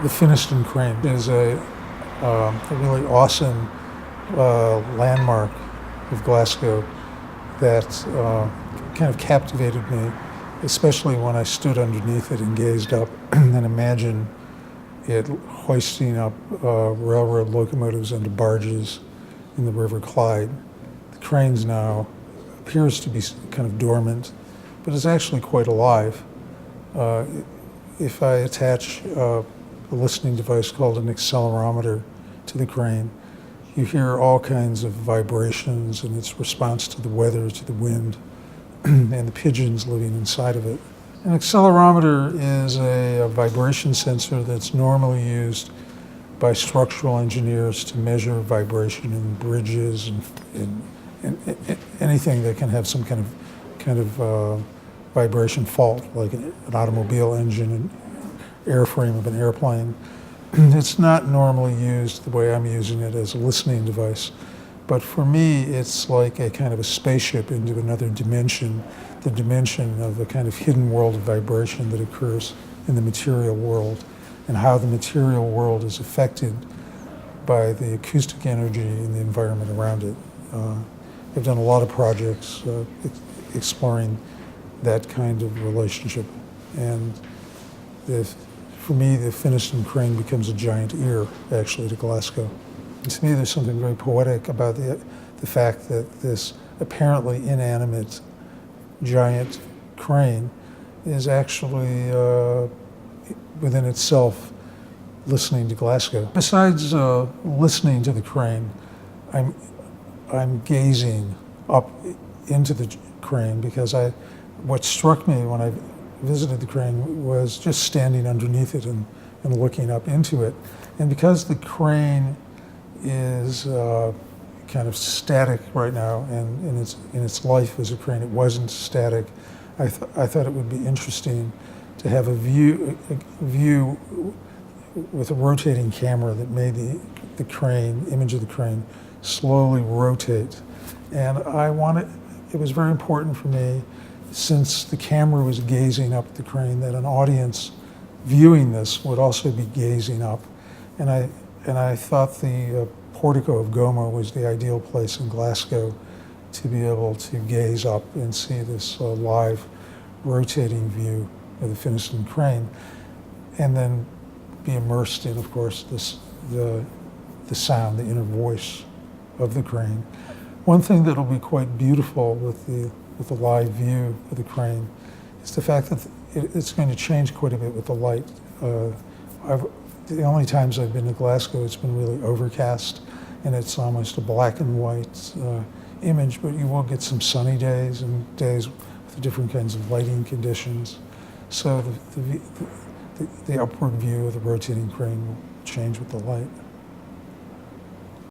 The Finnieston crane is a really awesome landmark of Glasgow that kind of captivated me, especially when I stood underneath it and gazed up and imagined it hoisting up railroad locomotives into barges in the River Clyde. The crane's now appears to be kind of dormant, but it's actually quite alive. If I attach a listening device called an accelerometer to the crane, you hear all kinds of vibrations and its response to the weather, to the wind, and the pigeons living inside of it. An accelerometer is a vibration sensor that's normally used by structural engineers to measure vibration in bridges and anything that can have some kind of vibration fault, like an automobile engine and airframe of an airplane. It's not normally used the way I'm using it as a listening device, but for me it's like a kind of a spaceship into another dimension, the dimension of a kind of hidden world of vibration that occurs in the material world, and how the material world is affected by the acoustic energy in the environment around it. I've done a lot of projects exploring that kind of relationship, and for me, the Finnieston crane becomes a giant ear, actually, to Glasgow. And to me, there's something very poetic about the fact that this apparently inanimate giant crane is actually within itself listening to Glasgow. Besides listening to the crane, I'm gazing up into the crane because what struck me when I visited the crane was just standing underneath it and looking up into it. And because the crane is kind of static right now, and in its life as a crane, it wasn't static, I thought it would be interesting to have a view with a rotating camera that made the crane, image of the crane, slowly rotate. And it was very important for me, since the camera was gazing up at the crane, that an audience viewing this would also be gazing up. And I thought the portico of Goma was the ideal place in Glasgow to be able to gaze up and see this live rotating view of the Finnieston crane, and then be immersed in, of course, the sound, the inner voice of the crane. One thing that'll be quite beautiful with the live view of the crane is the fact that it's going to change quite a bit with the light. The only times I've been to Glasgow, it's been really overcast, and it's almost a black and white image, but you will get some sunny days and days with different kinds of lighting conditions. So the upward view of the rotating crane will change with the light.